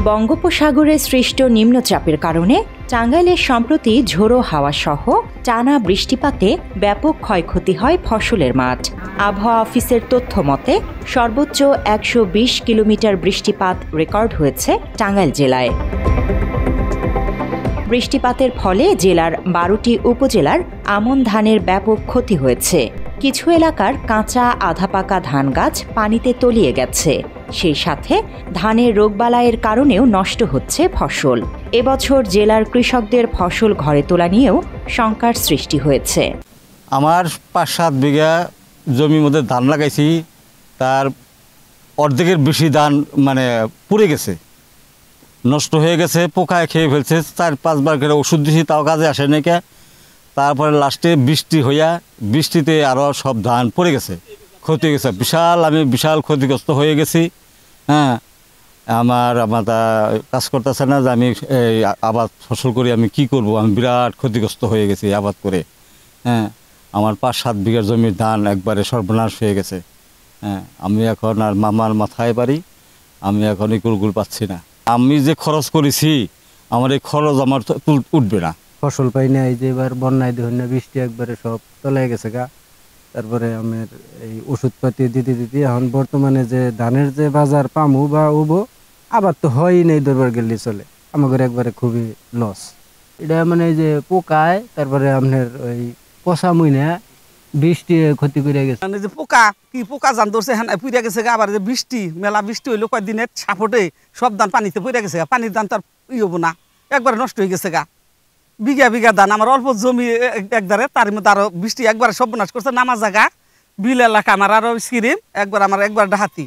বঙ্গোপসাগরে সৃষ্ট নিম্নচাপের কারণে টাঙ্গাইলে সম্প্রতি ঝোড়ো হাওয়া সহ টানা বৃষ্টিপাতে ব্যাপক ক্ষয়ক্ষতি হয় ফসলের মাঠ। আবহাওয়া অফিসের তথ্য মতে সর্বোচ্চ ১২০ কিলোমিটার বৃষ্টিপাত রেকর্ড হয়েছে টাঙ্গাইল জেলায়। বৃষ্টিপাতের ফলে জেলার ১২টি উপজেলার আমন ধানের ব্যাপক ক্ষতি হয়েছে। কিছু এলাকার কাঁচা আধা পাকা ধান গাছ পানিতে তলিয়ে গেছে। সেই সাথে ধানের রোগবালাইয়ের কারণেও নষ্ট হচ্ছে ফসল। এবছর জেলার কৃষকদের ফসল ঘরে তোলা নিয়েও শঙ্কার সৃষ্টি হয়েছে। আমার ৫-৭ বিঘা জমির মধ্যে ধান লাগাইছি, তার অর্ধেকের বেশি ধান পুড়ে গেছে, নষ্ট হয়ে গেছে, পোকায় খেয়ে ফেলছে। ৪-৫ বার করে ওষুধ দিয়েছি, তাও কাজে আসে নাকি। তারপরে লাস্টে বৃষ্টি হইয়া বৃষ্টিতে আরও সব ধান পড়ে গেছে, ক্ষতি হয়ে গেছে। আমি বিশাল ক্ষতিগ্রস্ত হয়ে গেছি। হ্যাঁ, আমার কাজ করতেছে না যে আমি এই আবাদ ফসল করি, আমি কি করব। আমি বিরাট ক্ষতিগ্রস্ত হয়ে গেছি আবাদ করে। হ্যাঁ, আমার ৫-৭ বিঘার জমির ধান একবারে সর্বনাশ হয়ে গেছে। হ্যাঁ, আমি এখন আর মামার মাথায় বাড়ি, আমি এখন কুলকুল পাচ্ছি না। আমি যে খরচ করেছি, আমার এই খরচ আমার উঠবে না। ফসল পাই না, এই যে এবার বন্যায় দেখুন না, বৃষ্টি একবারে সব তলায় গেছে গা। তারপরে আমার এই ওষুধপাতি দিতে এখন বর্তমানে যে ধানের যে বাজার পামু বা উবো আবার তো হয়ই নেই, দরবার গেলে চলে। আমাদের একবারে খুবই লস। এটা এই যে পোকায়, তারপরে আপনার ওই পচা মুইনা বৃষ্টি ক্ষতি করে গেছে। যে পোকা জান ধরছে হ্যাঁ পুড়ে গেছে গা। আবার যে বৃষ্টি মেলা বৃষ্টি হইলো কয়েকদিনের সাপোর্টে সব ধান পানিতে পড়ে গেছে গা। পানির ধান তো আর হবো না, একবারে নষ্ট হয়ে গেছে গা। বিঘা ধান আমার অল্প জমি একবারে, তার মধ্যে আরো বৃষ্টি একবারে সর্বনাশ করছে। নামা জায়গা বিল এলাকা আমার আরো স্কিরিম একবার ডাহাতি।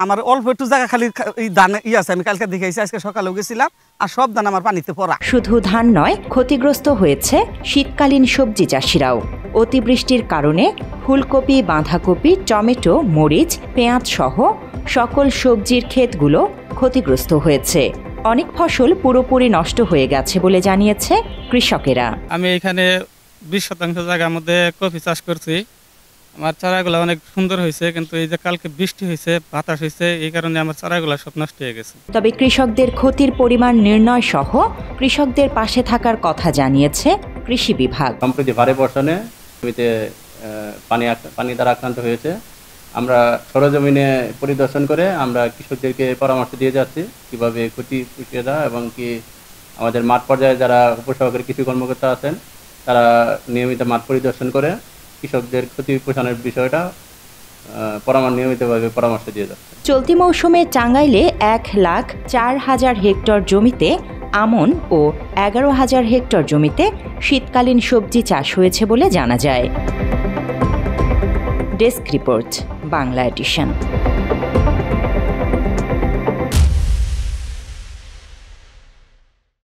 আমার অল্প একটু জায়গা খালি এই ধান আছে, আমি কালকে দেখেছি, আজকে সকালেও গেছিলাম, আর সব ধান আমার পানিতে পড়া। শুধু ধান নয়, ক্ষতিগ্রস্ত হয়েছে শীতকালীন সবজি চাষিরাও। অতিবৃষ্টির কারণে ফুলকপি, বাঁধাকপি, টমেটো, মরিচ, পেঁয়াজ সহ সকল সবজির ক্ষেতগুলো ক্ষতিগ্রস্ত হয়েছে। অনেক ফসল পুরোপুরি নষ্ট হয়ে গেছে বলে জানিয়েছে কৃষকেরা। আমি এখানে ২০% জায়গার মধ্যে কফি চাষ করছি। আমার চারাগুলো অনেক সুন্দর হয়েছে, কিন্তু এই যে কালকে বৃষ্টি হয়েছে, বাতাস হয়েছে, এই কারণে আমার চারাগুলো সব নষ্ট হয়ে গেছে। তবে কৃষকদের ক্ষতির পরিমাণ নির্ণয় সহ কৃষকদের পাশে থাকার কথা জানিয়েছে কৃষি বিভাগ। সম্প্রতি ভারী বর্ষণে জমিতে পানি দ্বারা আক্রান্ত হয়েছে। আমরা সরজমিনে পরিদর্শন করে আমরা কৃষকদেরকে পরামর্শ দিয়ে যাচ্ছি কিভাবে ক্ষতি পুষিয়ে দেওয়া, এবং কি আমাদের মাঠ পর্যায়ে যারা উপসহকারী কৃষি কর্মকর্তা আছেন তারা নিয়মিত মাঠ পরিদর্শন করে কৃষকদের ক্ষতি পোষণের বিষয়টা নিয়মিতভাবে পরামর্শ দিয়ে যাচ্ছে। চলতি মৌসুমে টাঙ্গাইলে ১,০৪,০০০ হেক্টর জমিতে আমন ও ১১,০০০ হেক্টর জমিতে শীতকালীন সবজি চাষ হয়েছে বলে জানা যায়। Desk report, Bangla addition.